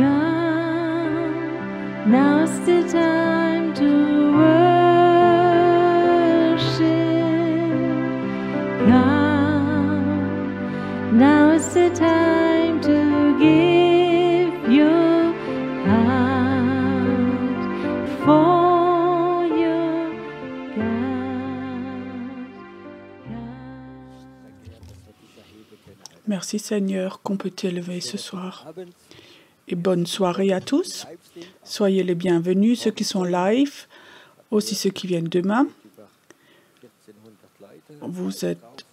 Come, now's the time to worship. Come, now's the time to give your heart for your God. Merci Seigneur qu'on peut t'élever ce soir. Et bonne soirée à tous. Soyez les bienvenus, ceux qui sont live, aussi ceux qui viennent demain. Vous êtes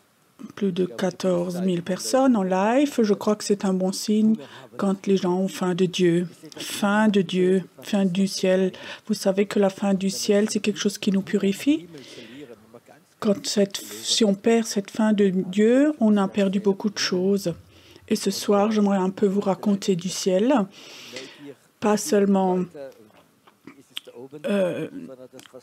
plus de 14 000 personnes en live. Je crois que c'est un bon signe quand les gens ont faim de Dieu. Faim de Dieu, faim du ciel. Vous savez que la faim du ciel, c'est quelque chose qui nous purifie. Si on perd cette faim de Dieu, on a perdu beaucoup de choses. Et ce soir, j'aimerais un peu vous raconter du ciel. Pas seulement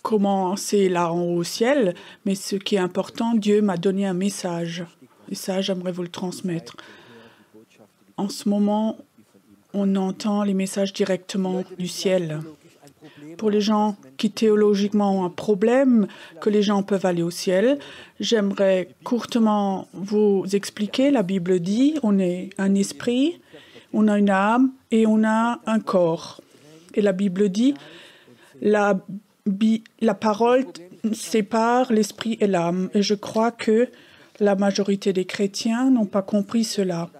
comment c'est là en haut au ciel, mais ce qui est important, Dieu m'a donné un message. Et ça, j'aimerais vous le transmettre. En ce moment, on entend les messages directement du ciel. Pour les gens qui théologiquement ont un problème, que les gens peuvent aller au ciel, j'aimerais courtement vous expliquer. La Bible dit, on est un esprit, on a une âme et on a un corps. Et la Bible dit, la parole sépare l'esprit et l'âme. Et je crois que la majorité des chrétiens n'ont pas compris cela.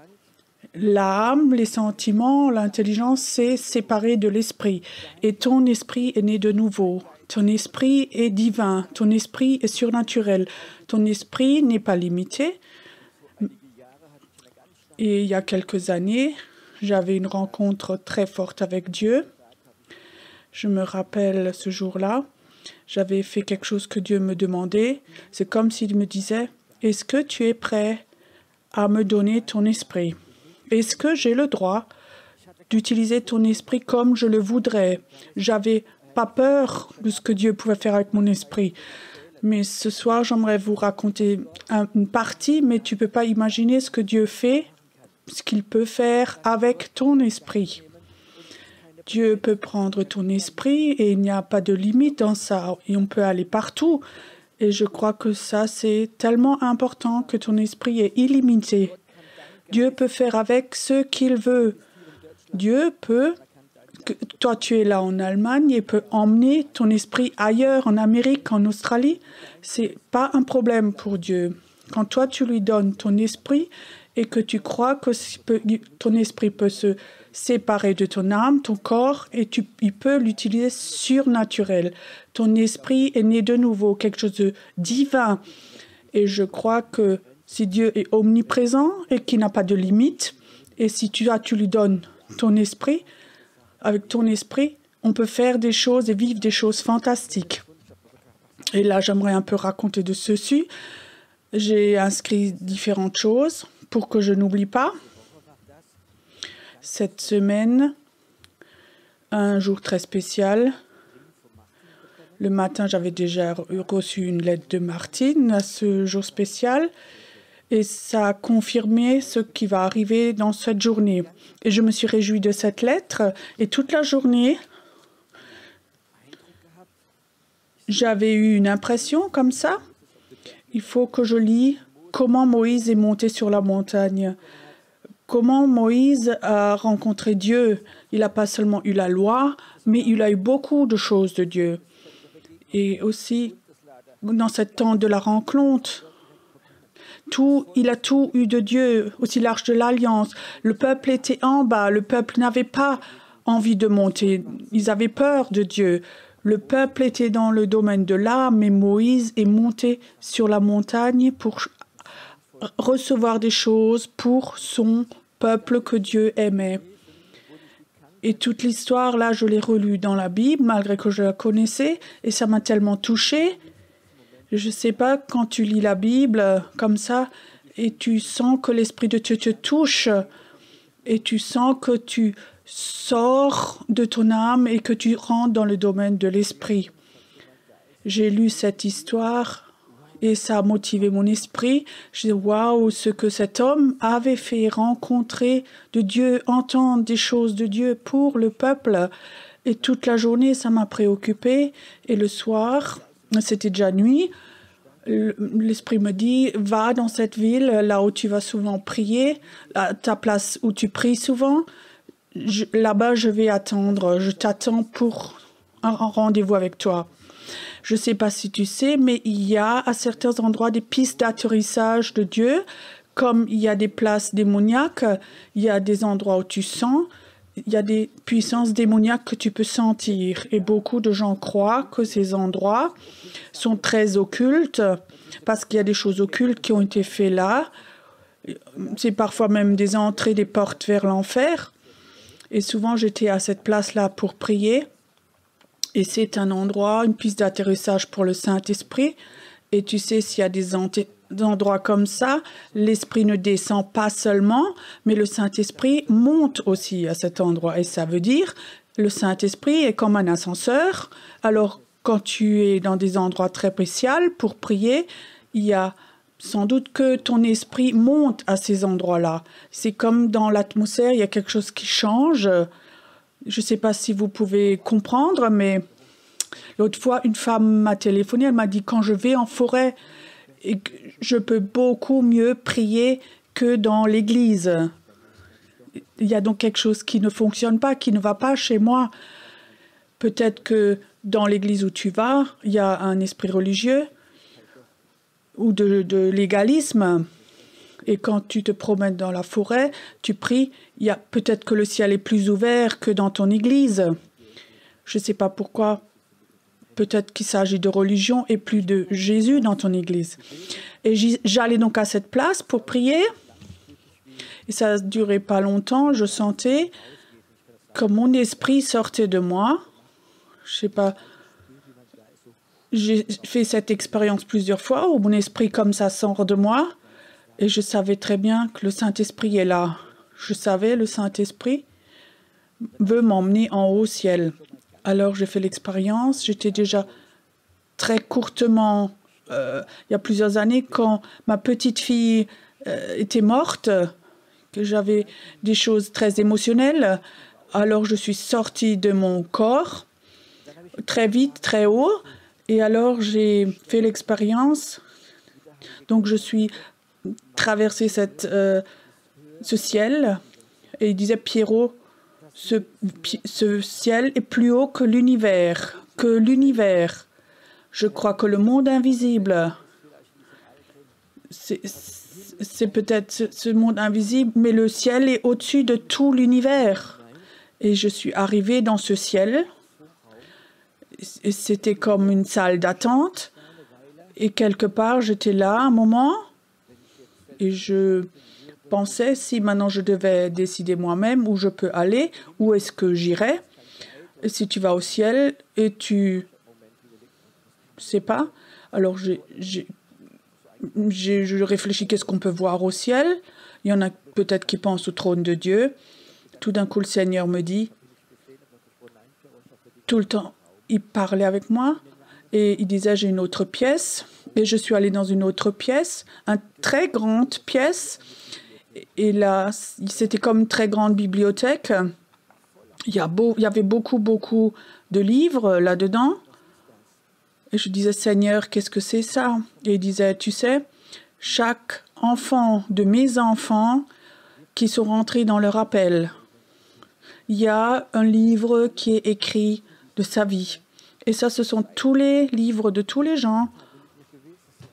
L'âme, les sentiments, l'intelligence, c'est séparé de l'esprit. Et ton esprit est né de nouveau. Ton esprit est divin. Ton esprit est surnaturel. Ton esprit n'est pas limité. Et il y a quelques années, j'avais une rencontre très forte avec Dieu. Je me rappelle ce jour-là, j'avais fait quelque chose que Dieu me demandait. C'est comme s'il me disait, est-ce que tu es prêt à me donner ton esprit ? Est-ce que j'ai le droit d'utiliser ton esprit comme je le voudrais? J'avais pas peur de ce que Dieu pouvait faire avec mon esprit. Mais ce soir, j'aimerais vous raconter une partie, mais tu ne peux pas imaginer ce que Dieu fait, ce qu'il peut faire avec ton esprit. Dieu peut prendre ton esprit et il n'y a pas de limite dans ça. Et on peut aller partout. Et je crois que ça, c'est tellement important que ton esprit est illimité. Dieu peut faire avec ce qu'il veut. Dieu peut, toi tu es là en Allemagne, il peut emmener ton esprit ailleurs, en Amérique, en Australie. C'est pas un problème pour Dieu. Quand toi tu lui donnes ton esprit et que tu crois que ton esprit peut se séparer de ton âme, ton corps, et il peut l'utiliser surnaturel. Ton esprit est né de nouveau, quelque chose de divin. Et je crois que si Dieu est omniprésent et qu'il n'a pas de limite, et si tu lui donnes ton esprit, avec ton esprit, on peut faire des choses et vivre des choses fantastiques. Et là, j'aimerais un peu raconter de ceci. J'ai inscrit différentes choses pour que je n'oublie pas. Cette semaine, un jour très spécial. Le matin, j'avais déjà reçu une lettre de Martine à ce jour spécial. Et ça a confirmé ce qui va arriver dans cette journée. Et je me suis réjouie de cette lettre. Et toute la journée, j'avais eu une impression comme ça. Il faut que je lis comment Moïse est monté sur la montagne. Comment Moïse a rencontré Dieu. Il n'a pas seulement eu la loi, mais il a eu beaucoup de choses de Dieu. Et aussi, dans ce temps de la rencontre, il a tout eu de Dieu, aussi l'arche de l'Alliance. Le peuple était en bas, le peuple n'avait pas envie de monter, ils avaient peur de Dieu. Le peuple était dans le domaine de l'âme, mais Moïse est monté sur la montagne pour recevoir des choses pour son peuple que Dieu aimait. Et toute l'histoire, là, je l'ai relue dans la Bible, malgré que je la connaissais, et ça m'a tellement touchée. Je ne sais pas, quand tu lis la Bible comme ça, et tu sens que l'Esprit de Dieu te touche, et tu sens que tu sors de ton âme et que tu rentres dans le domaine de l'Esprit. J'ai lu cette histoire et ça a motivé mon esprit. Je dis waouh, ce que cet homme avait fait, rencontrer de Dieu, entendre des choses de Dieu pour le peuple. Et toute la journée, ça m'a préoccupée. Et le soir, c'était déjà nuit, l'esprit me dit, va dans cette ville, là où tu vas souvent prier, à ta place où tu pries souvent. Là-bas, je vais attendre. Je t'attends pour un rendez-vous avec toi. Je ne sais pas si tu sais, mais il y a à certains endroits des pistes d'atterrissage de Dieu, comme il y a des places démoniaques, il y a des endroits où tu sens, il y a des puissances démoniaques que tu peux sentir. Et beaucoup de gens croient que ces endroits sont très occultes, parce qu'il y a des choses occultes qui ont été faites là. C'est parfois même des entrées, des portes vers l'enfer. Et souvent, j'étais à cette place-là pour prier. Et c'est un endroit, une piste d'atterrissage pour le Saint-Esprit. Et tu sais, s'il y a des endroits comme ça, l'Esprit ne descend pas seulement, mais le Saint-Esprit monte aussi à cet endroit. Et ça veut dire, le Saint-Esprit est comme un ascenseur. Alors, quand tu es dans des endroits très spéciaux pour prier, il y a sans doute que ton esprit monte à ces endroits-là. C'est comme dans l'atmosphère, il y a quelque chose qui change. Je ne sais pas si vous pouvez comprendre, mais l'autre fois, une femme m'a téléphoné, elle m'a dit, quand je vais en forêt, je peux beaucoup mieux prier que dans l'église. Il y a donc quelque chose qui ne fonctionne pas, qui ne va pas chez moi. Peut-être que dans l'église où tu vas, il y a un esprit religieux ou de légalisme. Et quand tu te promènes dans la forêt, tu pries, il y a peut-être que le ciel est plus ouvert que dans ton église. Je ne sais pas pourquoi. Peut-être qu'il s'agit de religion et plus de Jésus dans ton église. Et j'allais donc à cette place pour prier. Et ça ne durait pas longtemps. Je sentais que mon esprit sortait de moi. Je ne sais pas. J'ai fait cette expérience plusieurs fois où mon esprit comme ça sort de moi. Et je savais très bien que le Saint-Esprit est là. Je savais, le Saint-Esprit veut m'emmener en haut au ciel. Alors, j'ai fait l'expérience. J'étais déjà très courtement, il y a plusieurs années, quand ma petite fille était morte, que j'avais des choses très émotionnelles. Alors, je suis sortie de mon corps très vite, très haut. Et alors, j'ai fait l'expérience. Donc, je suis traversé ce ciel, et il disait, Pierrot, ce ciel est plus haut que l'univers, Je crois que le monde invisible, c'est peut-être ce monde invisible, mais le ciel est au-dessus de tout l'univers. Et je suis arrivée dans ce ciel, et c'était comme une salle d'attente, et quelque part, j'étais là un moment, et je pensais si maintenant je devais décider moi-même où je peux aller, où est-ce que j'irais. Et si tu vas au ciel et tu sais pas, alors je réfléchis qu'est-ce qu'on peut voir au ciel. Il y en a peut-être qui pensent au trône de Dieu. Tout d'un coup, le Seigneur me dit, tout le temps, il parlait avec moi et il disait, j'ai une autre pièce. Et je suis allée dans une autre pièce, une très grande pièce. Et là, c'était comme une très grande bibliothèque. Il y avait beaucoup de livres là-dedans. Et je disais, Seigneur, qu'est-ce que c'est ça? Et il disait, tu sais, chaque enfant de mes enfants qui sont rentrés dans leur appel, il y a un livre qui est écrit de sa vie. Et ça, ce sont tous les livres de tous les gens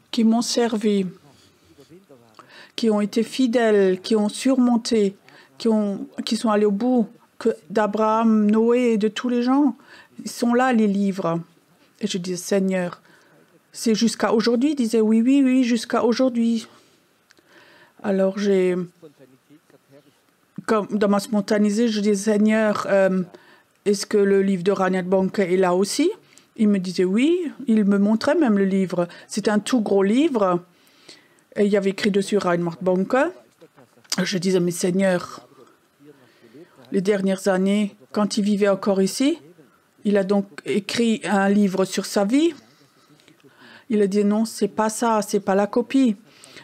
qui m'ont servi, qui ont été fidèles, qui ont surmonté, qui sont allés au bout, d'Abraham, Noé et de tous les gens. Ils sont là, les livres. Et je disais, Seigneur, c'est jusqu'à aujourd'hui? Il disait, oui, jusqu'à aujourd'hui. Alors comme dans ma spontanéité, je disais, Seigneur, est-ce que le livre de Reinhard Bonnke est là aussi? Il me disait oui, il me montrait même le livre. C'est un tout gros livre. Et il y avait écrit dessus Reinhard Bonnke. Je disais, mais Seigneur, les dernières années, quand il vivait encore ici, il a donc écrit un livre sur sa vie. Il a dit non, c'est pas ça, c'est pas la copie.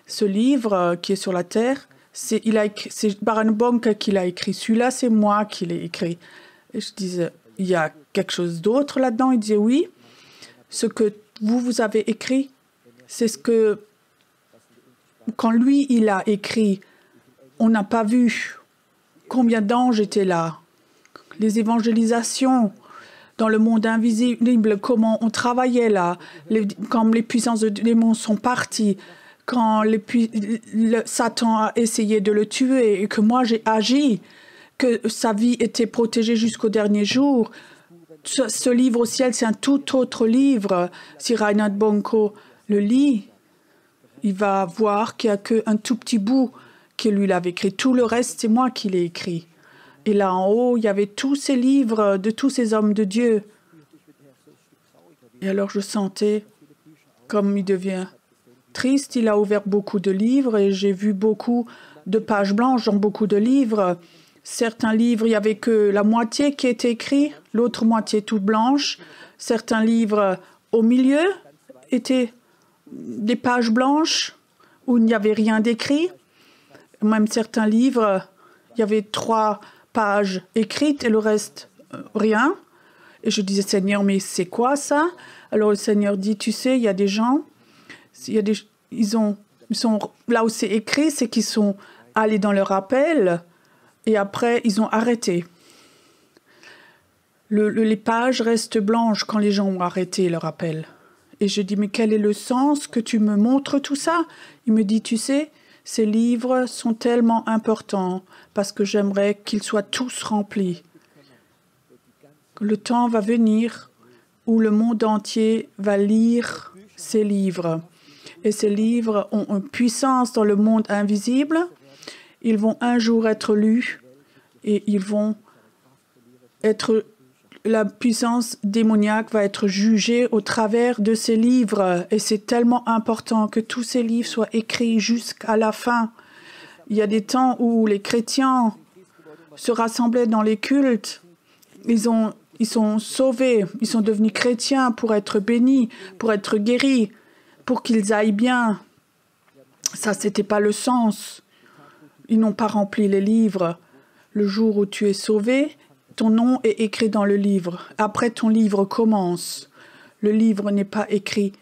Ce livre qui est sur la terre, c'est Baron Bonk qui l'a écrit. Celui-là, c'est moi qui l'ai écrit. Et je disais, il y a quelque chose d'autre là-dedans. Il disait oui, ce que vous avez écrit, c'est ce que quand lui, il a écrit, on n'a pas vu combien d'anges étaient là. Les évangélisations dans le monde invisible, comment on travaillait là, quand les puissances de démons sont parties, quand Satan a essayé de le tuer et que moi j'ai agi, que sa vie était protégée jusqu'au dernier jour. Ce livre au ciel, c'est un tout autre livre. Si Reinhard Bonko le lit, il va voir qu'il n'y a qu'un tout petit bout que lui l'avait écrit. Tout le reste, c'est moi qui l'ai écrit. Et là en haut, il y avait tous ces livres de tous ces hommes de Dieu. Et alors je sentais comme il devient triste. Il a ouvert beaucoup de livres et j'ai vu beaucoup de pages blanches dans beaucoup de livres. Certains livres, il n'y avait que la moitié qui était écrit, l'autre moitié toute blanche. Certains livres au milieu étaient des pages blanches où il n'y avait rien d'écrit. Même certains livres, il y avait 3 pages écrites et le reste, rien. Et je disais, Seigneur, mais c'est quoi ça? Alors le Seigneur dit, tu sais, il y a des gens, ils sont là où c'est écrit, c'est qu'ils sont allés dans leur appel et après, ils ont arrêté. Les pages restent blanches quand les gens ont arrêté leur appel. Et je dis, mais quel est le sens que tu me montres tout ça? Il me dit, tu sais, ces livres sont tellement importants parce que j'aimerais qu'ils soient tous remplis. Le temps va venir où le monde entier va lire ces livres. Et ces livres ont une puissance dans le monde invisible. Ils vont un jour être lus et ils vont être... La puissance démoniaque va être jugée au travers de ces livres. Et c'est tellement important que tous ces livres soient écrits jusqu'à la fin. Il y a des temps où les chrétiens se rassemblaient dans les cultes. Ils sont sauvés, ils sont devenus chrétiens pour être bénis, pour être guéris, pour qu'ils aillent bien. Ça, c'était pas le sens. Ils n'ont pas rempli les livres. Le jour où tu es sauvé, ton nom est écrit dans le livre. Après, ton livre commence. Le livre n'est pas écrit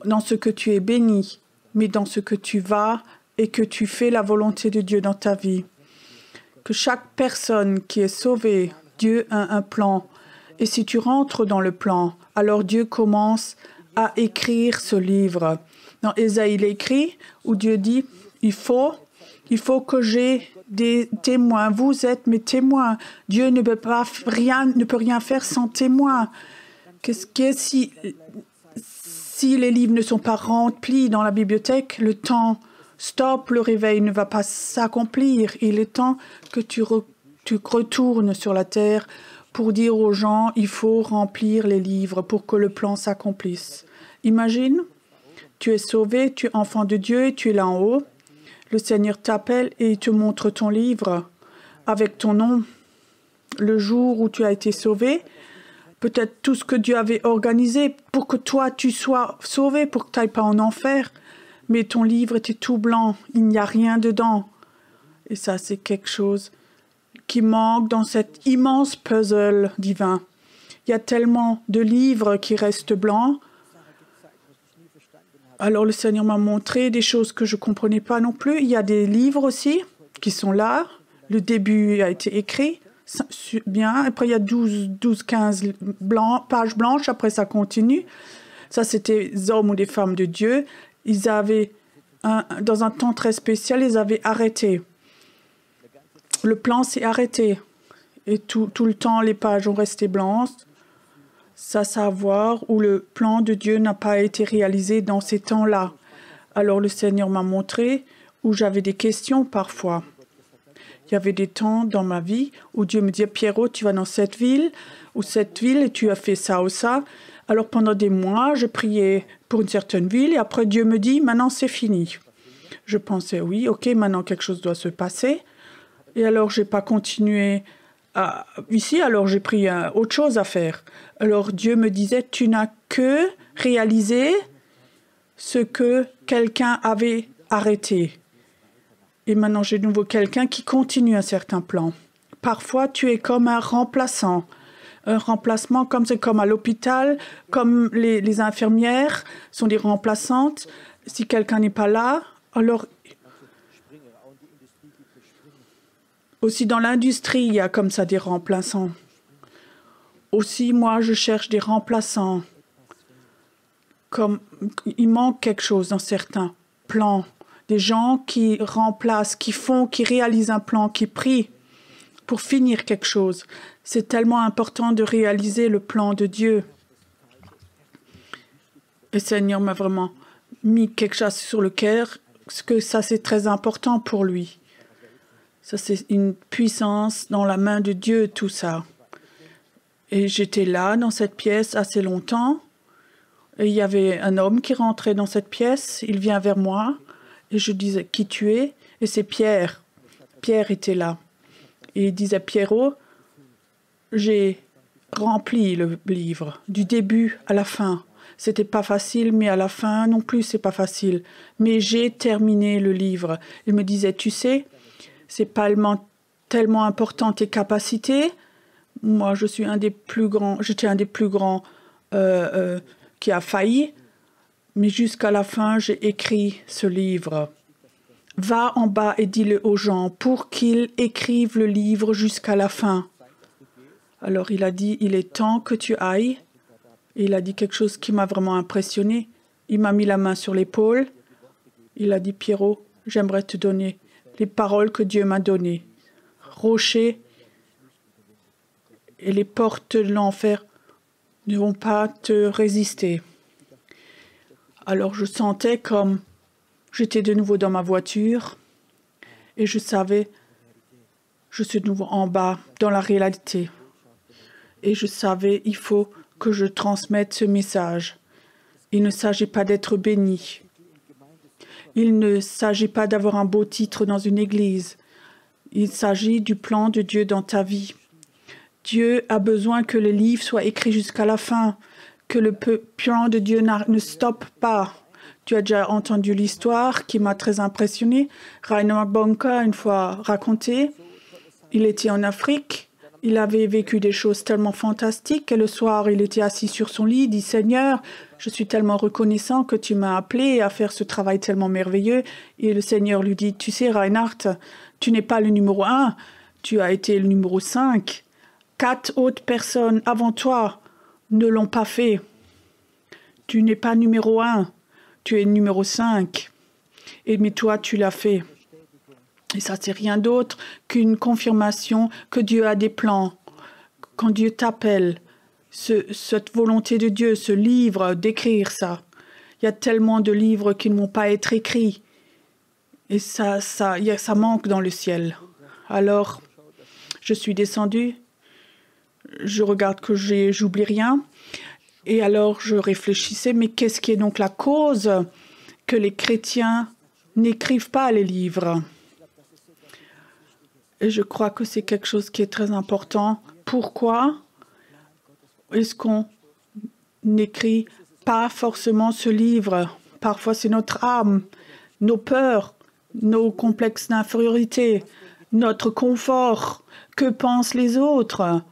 dans ce que tu es béni, mais dans ce que tu vas et que tu fais la volonté de Dieu dans ta vie. Que chaque personne qui est sauvée, Dieu a un plan. Et si tu rentres dans le plan, alors Dieu commence à écrire ce livre. Dans Ésaïe, il écrit, où Dieu dit, il faut que j'ai des témoins. Vous êtes mes témoins. Dieu ne peut rien faire sans témoins. Si les livres ne sont pas remplis dans la bibliothèque, le temps stop, le réveil ne va pas s'accomplir. Il est temps que tu retournes sur la terre pour dire aux gens, il faut remplir les livres pour que le plan s'accomplisse. Imagine, tu es sauvé, tu es enfant de Dieu et tu es là en haut. Le Seigneur t'appelle et il te montre ton livre avec ton nom. Le jour où tu as été sauvé, peut-être tout ce que Dieu avait organisé pour que toi tu sois sauvé, pour que tu n'ailles pas en enfer. Mais ton livre était tout blanc, il n'y a rien dedans. Et ça, c'est quelque chose qui manque dans cet immense puzzle divin. Il y a tellement de livres qui restent blancs. Alors le Seigneur m'a montré des choses que je ne comprenais pas non plus. Il y a des livres aussi qui sont là. Le début a été écrit bien. Après, il y a 12-15 pages blanches. Après, ça continue. Ça, c'était des hommes ou des femmes de Dieu. Ils avaient, dans un temps très spécial, ils avaient arrêté. Le plan s'est arrêté. Et tout le temps, les pages ont resté blanches. Ça, savoir où le plan de Dieu n'a pas été réalisé dans ces temps-là. Alors le Seigneur m'a montré où j'avais des questions parfois. Il y avait des temps dans ma vie où Dieu me disait, Pierrot, tu vas dans cette ville ou cette ville et tu as fait ça ou ça. Alors pendant des mois, je priais pour une certaine ville et après Dieu me dit, maintenant c'est fini. Je pensais, oui, ok, maintenant quelque chose doit se passer. Et alors je n'ai pas continué ici, alors j'ai pris autre chose à faire. Alors Dieu me disait, tu n'as que réalisé ce que quelqu'un avait arrêté. Et maintenant, j'ai de nouveau quelqu'un qui continue un certain plan. Parfois, tu es comme un remplaçant. Un remplacement, comme c'est comme à l'hôpital, comme les infirmières sont des remplaçantes. Si quelqu'un n'est pas là, alors aussi dans l'industrie, il y a comme ça des remplaçants. Aussi, moi, je cherche des remplaçants. Comme il manque quelque chose dans certains plans. Des gens qui remplacent, qui font, qui réalisent un plan, qui prient pour finir quelque chose. C'est tellement important de réaliser le plan de Dieu. Et le Seigneur m'a vraiment mis quelque chose sur le cœur, parce que ça, c'est très important pour lui. Ça, c'est une puissance dans la main de Dieu, tout ça. Et j'étais là, dans cette pièce, assez longtemps. Et il y avait un homme qui rentrait dans cette pièce. Il vient vers moi. Et je disais, qui tu es? Et c'est Pierre. Pierre était là. Et il disait, Pierrot, j'ai rempli le livre, du début à la fin. C'était pas facile, mais à la fin non plus, c'est pas facile. Mais j'ai terminé le livre. Il me disait, tu sais, c'est pas tellement important tes capacités. Moi, je suis un des plus grands, j'étais un des plus grands qui a failli. Mais jusqu'à la fin, j'ai écrit ce livre. Va en bas et dis-le aux gens pour qu'ils écrivent le livre jusqu'à la fin. Alors il a dit, il est temps que tu ailles. Et il a dit quelque chose qui m'a vraiment impressionné. Il m'a mis la main sur l'épaule. Il a dit, Pierrot, j'aimerais te donner les paroles que Dieu m'a données. Rocher et les portes de l'enfer ne vont pas te résister. Alors je sentais comme j'étais de nouveau dans ma voiture et je savais, je suis de nouveau en bas, dans la réalité. Et je savais, il faut que je transmette ce message. Il ne s'agit pas d'être béni. Il ne s'agit pas d'avoir un beau titre dans une église. Il s'agit du plan de Dieu dans ta vie. Dieu a besoin que le livre soit écrit jusqu'à la fin, que le plan de Dieu ne stoppe pas. Tu as déjà entendu l'histoire qui m'a très impressionnée. Reinhard Bonke, une fois raconté, il était en Afrique, il avait vécu des choses tellement fantastiques et le soir, il était assis sur son lit, il dit « Seigneur, je suis tellement reconnaissant que tu m'as appelé à faire ce travail tellement merveilleux. » Et le Seigneur lui dit « Tu sais, Reinhard, tu n'es pas le numéro 1, tu as été le numéro 5. 4 autres personnes avant toi ne l'ont pas fait. Tu n'es pas numéro 1, tu es numéro 5. Mais toi, tu l'as fait. » Et ça, c'est rien d'autre qu'une confirmation que Dieu a des plans. Quand Dieu t'appelle, cette volonté de Dieu, ce livre, d'écrire ça. Il y a tellement de livres qui ne vont pas être écrits. Et ça manque dans le ciel. Alors, je suis descendue. Je regarde que j'oublie rien. Et alors, je réfléchissais, mais qu'est-ce qui est donc la cause que les chrétiens n'écrivent pas les livres? Et je crois que c'est quelque chose qui est très important. Pourquoi est-ce qu'on n'écrit pas forcément ce livre? Parfois, c'est notre âme, nos peurs, nos complexes d'infériorité, notre confort. Que pensent les autres?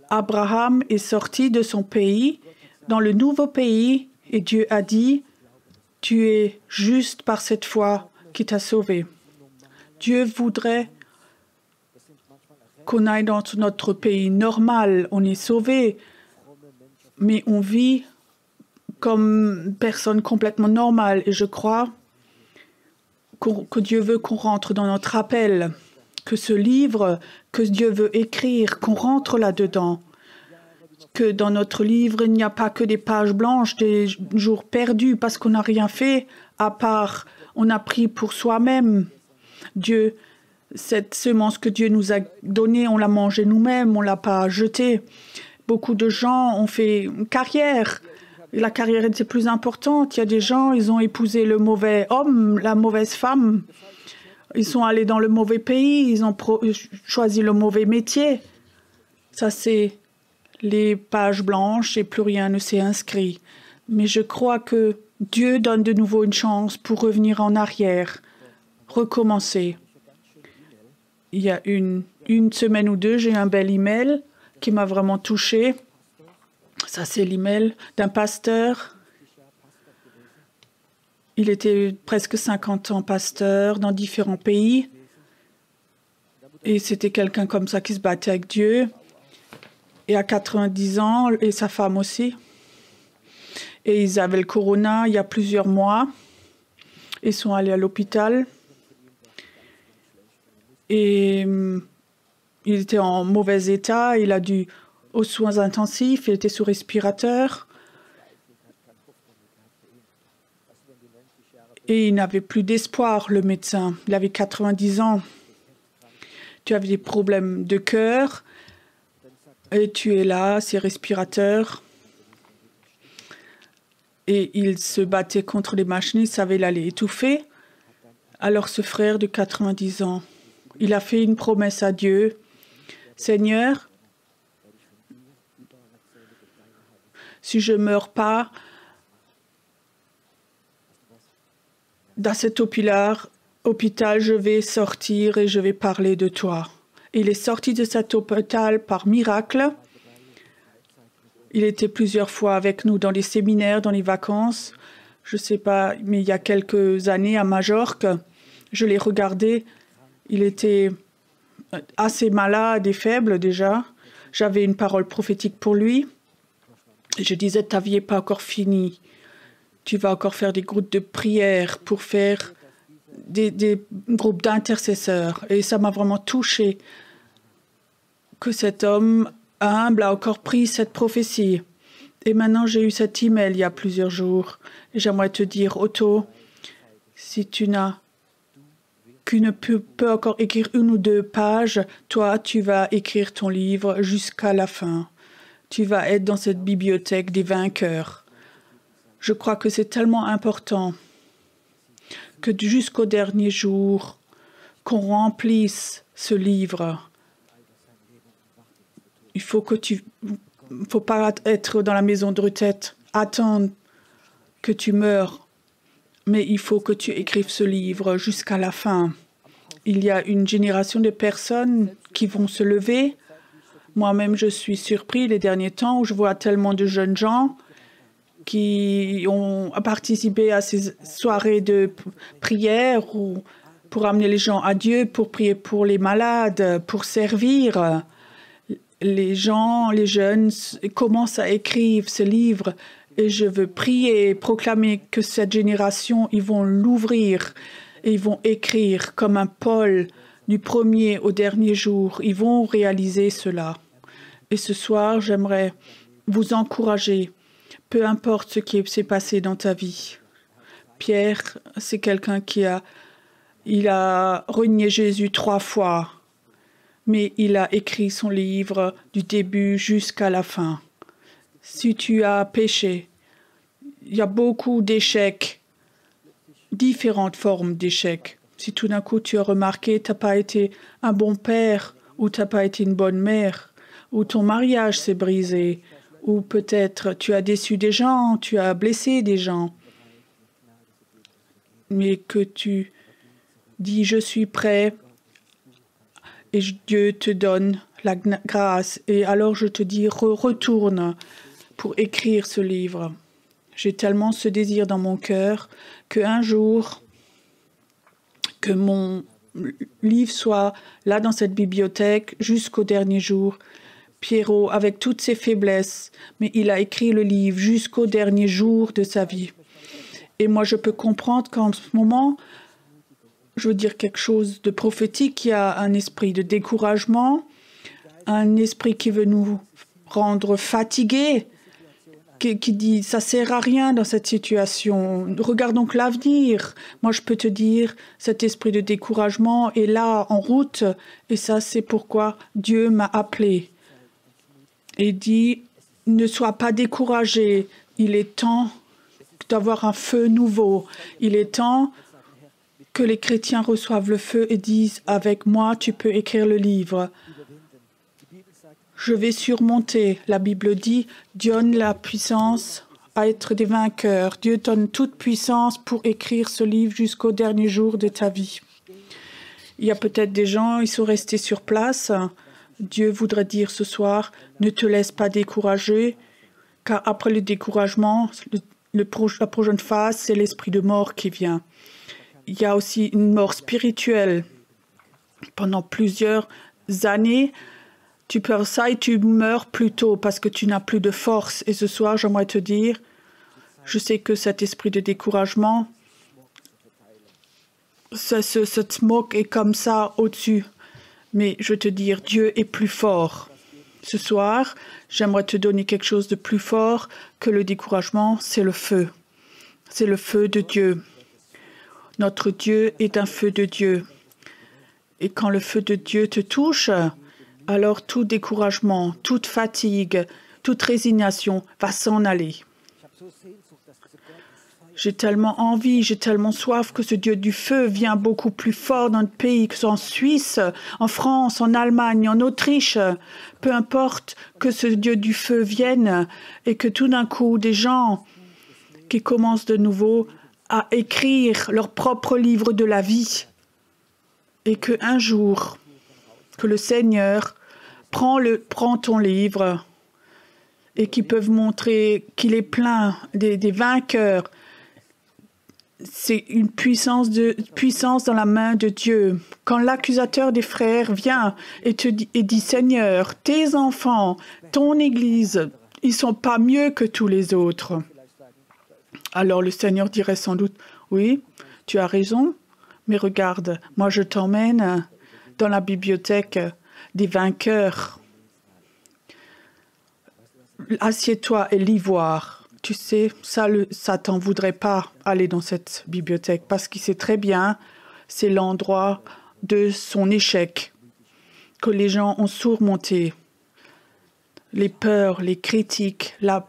Abraham est sorti de son pays, dans le nouveau pays, et Dieu a dit, « Tu es juste par cette foi qui t'a sauvé. » Dieu voudrait qu'on aille dans notre pays normal, on est sauvé, mais on vit comme personne complètement normale. Et je crois que Dieu veut qu'on rentre dans notre appel, que ce livre que Dieu veut écrire, qu'on rentre là-dedans, que dans notre livre, il n'y a pas que des pages blanches, des jours perdus parce qu'on n'a rien fait, à part on a pris pour soi-même. Dieu, cette semence que Dieu nous a donnée, on l'a mangée nous-mêmes, on ne l'a pas jetée. Beaucoup de gens ont fait une carrière. La carrière était plus importante. Il y a des gens, ils ont épousé le mauvais homme, la mauvaise femme. Ils sont allés dans le mauvais pays, ils ont choisi le mauvais métier. Ça, c'est les pages blanches et plus rien ne s'est inscrit. Mais je crois que Dieu donne de nouveau une chance pour revenir en arrière, recommencer. Il y a une semaine ou deux, j'ai eu un bel email qui m'a vraiment touchée. Ça, c'est l'email d'un pasteur. Il était presque 50 ans pasteur dans différents pays. Et c'était quelqu'un comme ça qui se battait avec Dieu. Et à 90 ans, et sa femme aussi. Et ils avaient le corona il y a plusieurs mois. Ils sont allés à l'hôpital. Et il était en mauvais état. Il a dû aux soins intensifs. Il était sous respirateur. Et il n'avait plus d'espoir, le médecin. Il avait 90 ans. Tu avais des problèmes de cœur. Et tu es là, c'est respirateur. Et il se battait contre les machines. Il savait qu'il allait étouffer. Alors ce frère de 90 ans, il a fait une promesse à Dieu. Seigneur, si je ne meurs pas dans cet hôpital, je vais sortir et je vais parler de toi. Il est sorti de cet hôpital par miracle. Il était plusieurs fois avec nous dans les séminaires, dans les vacances. Je ne sais pas, mais il y a quelques années à Majorque, je l'ai regardé. Il était assez malade et faible déjà. J'avais une parole prophétique pour lui. Et je disais, ta vie n'est pas encore finie. Tu vas encore faire des groupes de prière pour faire des groupes d'intercesseurs. Et ça m'a vraiment touché que cet homme humble a encore pris cette prophétie. Et maintenant, j'ai eu cet email il y a plusieurs jours. Et j'aimerais te dire, Otto, si tu ne peux encore écrire 1 ou 2 pages, toi, tu vas écrire ton livre jusqu'à la fin. Tu vas être dans cette bibliothèque des vainqueurs. Je crois que c'est tellement important que jusqu'au dernier jour, qu'on remplisse ce livre. Il faut pas être dans la maison de retraite, attendre que tu meurs, mais il faut que tu écrives ce livre jusqu'à la fin. Il y a une génération de personnes qui vont se lever. Moi-même, je suis surpris les derniers temps où je vois tellement de jeunes gens qui ont participé à ces soirées de prière ou pour amener les gens à Dieu, pour prier pour les malades, pour servir. Les gens, les jeunes commencent à écrire ce livre et je veux prier et proclamer que cette génération, ils vont l'ouvrir et ils vont écrire comme un Paul du premier au dernier jour. Ils vont réaliser cela. Et ce soir, j'aimerais vous encourager, peu importe ce qui s'est passé dans ta vie. Pierre, c'est quelqu'un il a renié Jésus 3 fois. Mais il a écrit son livre du début jusqu'à la fin. Si tu as péché, il y a beaucoup d'échecs, différentes formes d'échecs. Si tout d'un coup tu as remarqué que tu n'as pas été un bon père, ou tu n'as pas été une bonne mère, ou ton mariage s'est brisé, ou peut-être tu as déçu des gens, tu as blessé des gens, mais que tu dis « je suis prêt », et Dieu te donne la grâce. Et alors je te dis, retourne pour écrire ce livre. J'ai tellement ce désir dans mon cœur qu'un jour, que mon livre soit là dans cette bibliothèque jusqu'au dernier jour. Pierrot, avec toutes ses faiblesses, mais il a écrit le livre jusqu'au dernier jour de sa vie. Et moi, je peux comprendre qu'en ce moment, je veux dire quelque chose de prophétique, il y a un esprit de découragement, un esprit qui veut nous rendre fatigués, qui dit ça sert à rien dans cette situation, regardons que l'avenir. Moi, je peux te dire, cet esprit de découragement est là en route, et ça, c'est pourquoi Dieu m'a appelé. Et dit, ne sois pas découragé, il est temps d'avoir un feu nouveau, il est temps que les chrétiens reçoivent le feu et disent « Avec moi, tu peux écrire le livre. Je vais surmonter. » La Bible dit « Donne la puissance à être des vainqueurs. Dieu donne toute puissance pour écrire ce livre jusqu'au dernier jour de ta vie. Il y a peut-être des gens, ils sont restés sur place. Dieu voudrait dire ce soir, ne te laisse pas décourager, car après le découragement, la prochaine phase, c'est l'esprit de mort qui vient. Il y a aussi une mort spirituelle. Pendant plusieurs années, tu perds ça et tu meurs plus tôt parce que tu n'as plus de force. Et ce soir, j'aimerais te dire, je sais que cet esprit de découragement, cette smoke est comme ça au-dessus. Mais je veux te dire, Dieu est plus fort. Ce soir, j'aimerais te donner quelque chose de plus fort que le découragement, c'est le feu. C'est le feu de Dieu. Notre Dieu est un feu de Dieu. Et quand le feu de Dieu te touche, alors tout découragement, toute fatigue, toute résignation va s'en aller. J'ai tellement envie, j'ai tellement soif que ce Dieu du feu vient beaucoup plus fort dans notre pays, que ce soit en Suisse, en France, en Allemagne, en Autriche. Peu importe, que ce Dieu du feu vienne et que tout d'un coup, des gens qui commencent de nouveau à écrire leur propre livre de la vie et qu'un jour, que le Seigneur prend ton livre et qu'ils peuvent montrer qu'il est plein des vainqueurs. C'est une puissance dans la main de Dieu. Quand l'accusateur des frères vient et dit, Seigneur, tes enfants, ton Église, ils ne sont pas mieux que tous les autres. Alors le Seigneur dirait sans doute, oui, tu as raison, mais regarde, moi je t'emmène dans la bibliothèque des vainqueurs. Assieds-toi et lis voir. Tu sais, Satan ne voudrait pas aller dans cette bibliothèque parce qu'il sait très bien, c'est l'endroit de son échec que les gens ont surmonté. Les peurs, les critiques, la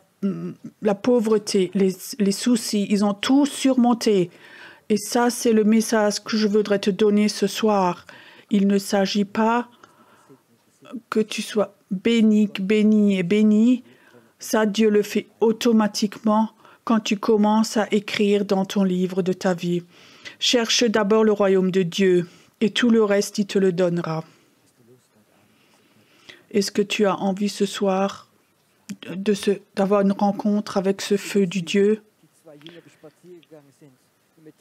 pauvreté, les soucis, ils ont tout surmonté. Et ça, c'est le message que je voudrais te donner ce soir. Il ne s'agit pas que tu sois béni et béni. Ça, Dieu le fait automatiquement quand tu commences à écrire dans ton livre de ta vie. Cherche d'abord le royaume de Dieu et tout le reste, il te le donnera. Est-ce que tu as envie ce soir d'avoir une rencontre avec ce feu du Dieu?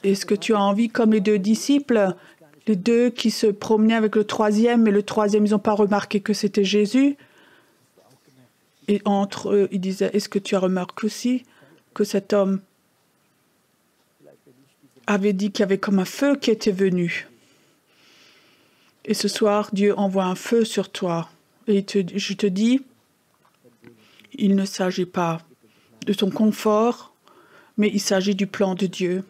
Est-ce que tu as envie, comme les deux disciples, les deux qui se promenaient avec le troisième, et le troisième, ils n'ont pas remarqué que c'était Jésus? Et entre eux, ils disaient, est-ce que tu as remarqué aussi que cet homme avait dit qu'il y avait comme un feu qui était venu? Et ce soir, Dieu envoie un feu sur toi. Et je te dis, il ne s'agit pas de ton confort, mais il s'agit du plan de Dieu.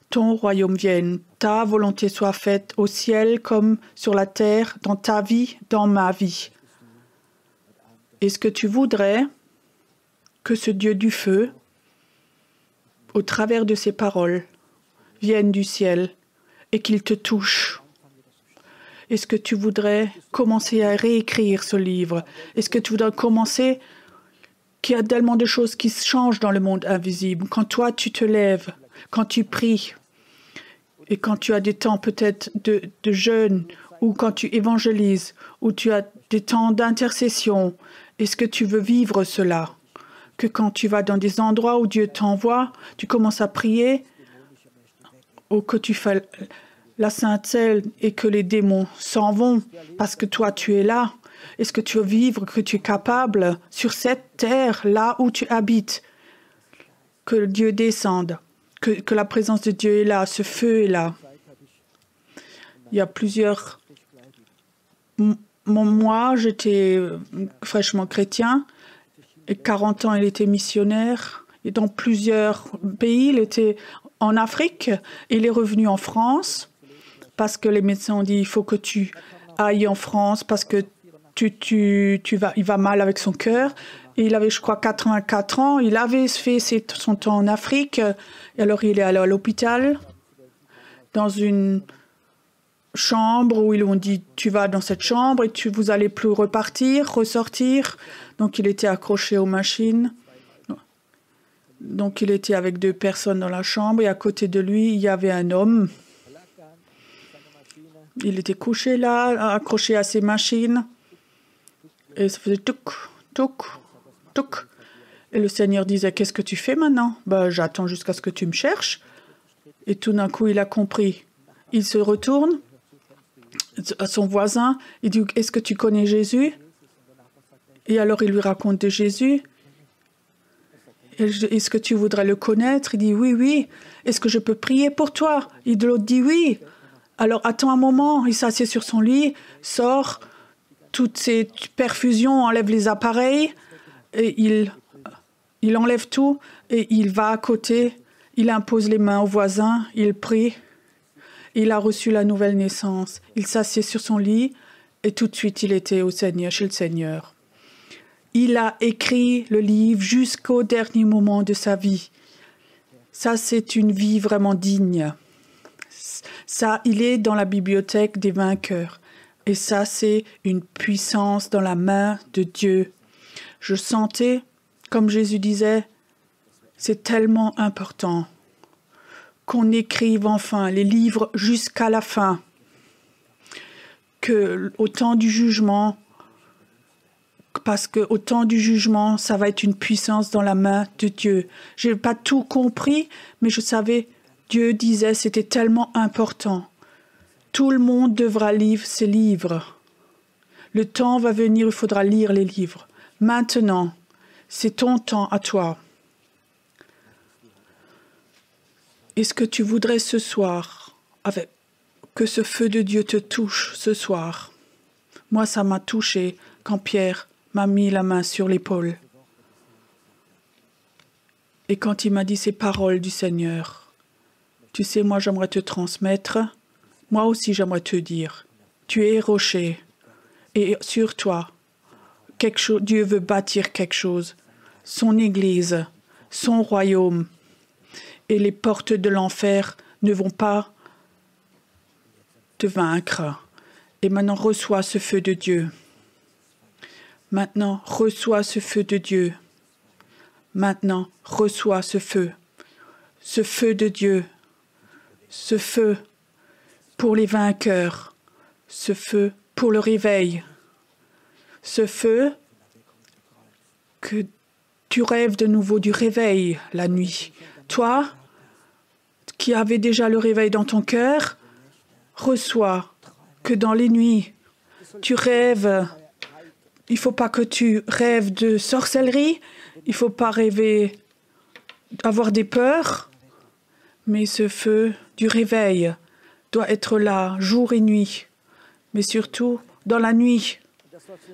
Ton royaume vienne, ta volonté soit faite au ciel comme sur la terre, dans ta vie, dans ma vie. Est-ce que tu voudrais que ce Dieu du feu, au travers de ses paroles, vienne du ciel et qu'il te touche? Est-ce que tu voudrais commencer à réécrire ce livre? Est-ce que tu voudrais commencer qu'il y a tellement de choses qui changent dans le monde invisible? Quand toi, tu te lèves, quand tu pries, et quand tu as des temps peut-être de jeûne, ou quand tu évangélises, ou tu as des temps d'intercession, est-ce que tu veux vivre cela? Que quand tu vas dans des endroits où Dieu t'envoie, tu commences à prier, ou que tu fais la Sainte Seine et que les démons s'en vont parce que toi, tu es là? Est-ce que tu veux vivre, que tu es capable sur cette terre, là où tu habites, que Dieu descende, que la présence de Dieu est là, ce feu est là? Il y a plusieurs... Moi, j'étais fraîchement chrétien. Et 40 ans, il était missionnaire. Et dans plusieurs pays, il était en Afrique. Il est revenu en France parce que les médecins ont dit il faut que tu ailles en France parce que il va mal avec son cœur. Et il avait, je crois, 84 ans. Il avait fait son temps en Afrique. Et alors, il est allé à l'hôpital dans une chambre où ils ont dit tu vas dans cette chambre et vous allez plus ressortir. Donc il était accroché aux machines. Donc il était avec 2 personnes dans la chambre et à côté de lui, il y avait un homme. Il était couché là, accroché à ses machines. Et ça faisait touc, touc, touc. Et le Seigneur disait, qu'est-ce que tu fais maintenant? Ben, j'attends jusqu'à ce que tu me cherches. Et tout d'un coup, il a compris. Il se retourne à son voisin. Il dit, est-ce que tu connais Jésus? Et alors, il lui raconte de Jésus. Est-ce que tu voudrais le connaître? Il dit, oui, oui. Est-ce que je peux prier pour toi? Et l'autre dit, oui. Alors, attends un moment. Il s'assied sur son lit, sort toutes ses perfusions, enlève les appareils. Et il enlève tout et il va à côté. Il impose les mains au voisin. Il prie. Il a reçu la nouvelle naissance. Il s'assied sur son lit et tout de suite, il était au Seigneur, chez le Seigneur. Il a écrit le livre jusqu'au dernier moment de sa vie. Ça, c'est une vie vraiment digne. Ça, il est dans la bibliothèque des vainqueurs. Et ça, c'est une puissance dans la main de Dieu. Je sentais, comme Jésus disait, c'est tellement important qu'on écrive enfin les livres jusqu'à la fin. Qu'au temps du jugement, parce qu'au temps du jugement, ça va être une puissance dans la main de Dieu. Je n'ai pas tout compris, mais je savais, Dieu disait, c'était tellement important. Tout le monde devra lire ces livres. Le temps va venir, il faudra lire les livres. Maintenant, c'est ton temps à toi. Est-ce que tu voudrais ce soir, que ce feu de Dieu te touche ce soir? Moi, ça m'a touché quand Pierre m'a mis la main sur l'épaule. Et quand il m'a dit ces paroles du Seigneur, tu sais, moi j'aimerais te transmettre, moi aussi j'aimerais te dire, tu es rocher, et sur toi, Dieu veut bâtir quelque chose, son Église, son royaume, et les portes de l'enfer ne vont pas te vaincre. Et maintenant, reçois ce feu de Dieu. Maintenant, reçois ce feu de Dieu. Maintenant, reçois ce feu de Dieu, ce feu pour les vainqueurs, ce feu pour le réveil, ce feu que tu rêves de nouveau du réveil la nuit. Toi, qui avais déjà le réveil dans ton cœur, reçois que dans les nuits, tu rêves. Il ne faut pas que tu rêves de sorcellerie, il ne faut pas rêver d'avoir des peurs, mais ce feu du réveil doit être là, jour et nuit, mais surtout dans la nuit.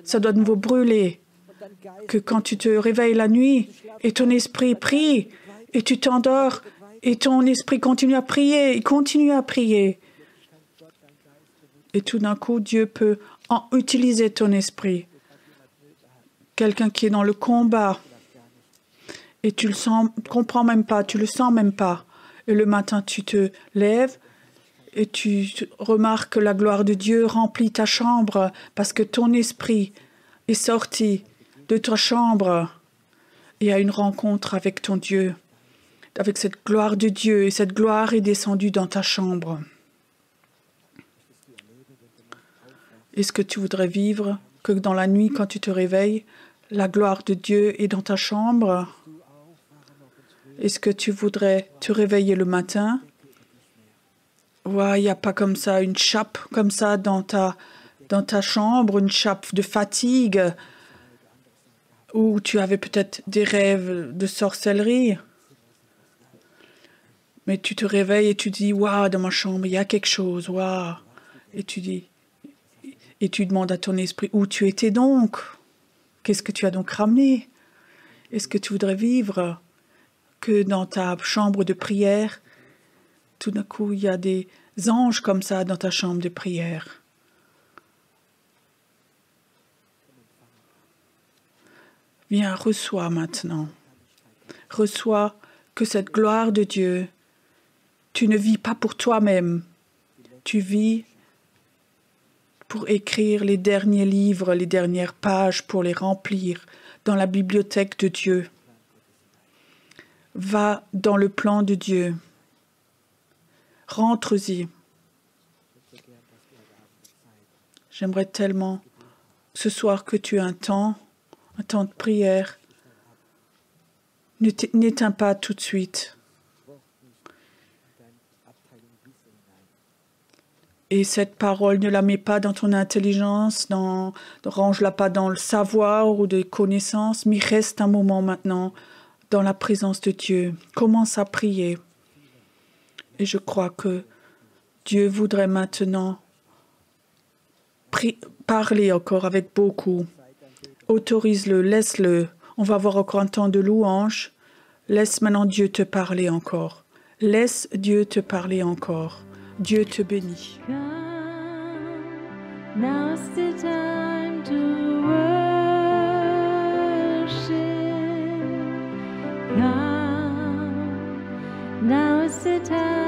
Ça doit de nouveau brûler, que quand tu te réveilles la nuit et ton esprit prie, et tu t'endors, et ton esprit continue à prier, il continue à prier. Et tout d'un coup, Dieu peut utiliser ton esprit. Quelqu'un qui est dans le combat, et tu le sens, comprends même pas, tu le sens même pas. Et le matin, tu te lèves et tu remarques que la gloire de Dieu remplit ta chambre parce que ton esprit est sorti de ta chambre et a une rencontre avec ton Dieu, avec cette gloire de Dieu, et cette gloire est descendue dans ta chambre. Est-ce que tu voudrais vivre que dans la nuit, quand tu te réveilles, la gloire de Dieu est dans ta chambre? Est-ce que tu voudrais te réveiller le matin? Ouais, il n'y a pas comme ça une chape comme ça dans ta chambre, une chape de fatigue, où tu avais peut-être des rêves de sorcellerie. Mais tu te réveilles et tu dis, waouh, dans ma chambre, il y a quelque chose, waouh. Et tu demandes à ton esprit, où tu étais donc? Qu'est-ce que tu as donc ramené? Est-ce que tu voudrais vivre que dans ta chambre de prière, tout d'un coup, il y a des anges comme ça dans ta chambre de prière? Viens, reçois maintenant. Reçois que cette gloire de Dieu, tu ne vis pas pour toi-même. Tu vis pour écrire les derniers livres, les dernières pages, pour les remplir dans la bibliothèque de Dieu. Va dans le plan de Dieu. Rentre-y. J'aimerais tellement ce soir que tu aies un temps de prière. N'éteins pas tout de suite. Et cette parole, ne la mets pas dans ton intelligence, range-la pas dans le savoir ou des connaissances, mais reste un moment maintenant dans la présence de Dieu. Commence à prier. Et je crois que Dieu voudrait maintenant parler encore avec beaucoup. Autorise-le, laisse-le. On va avoir encore un temps de louange. Laisse maintenant Dieu te parler encore. Laisse Dieu te parler encore. Dieu te bénit. Come, now's the time to worship. Come, now's the time.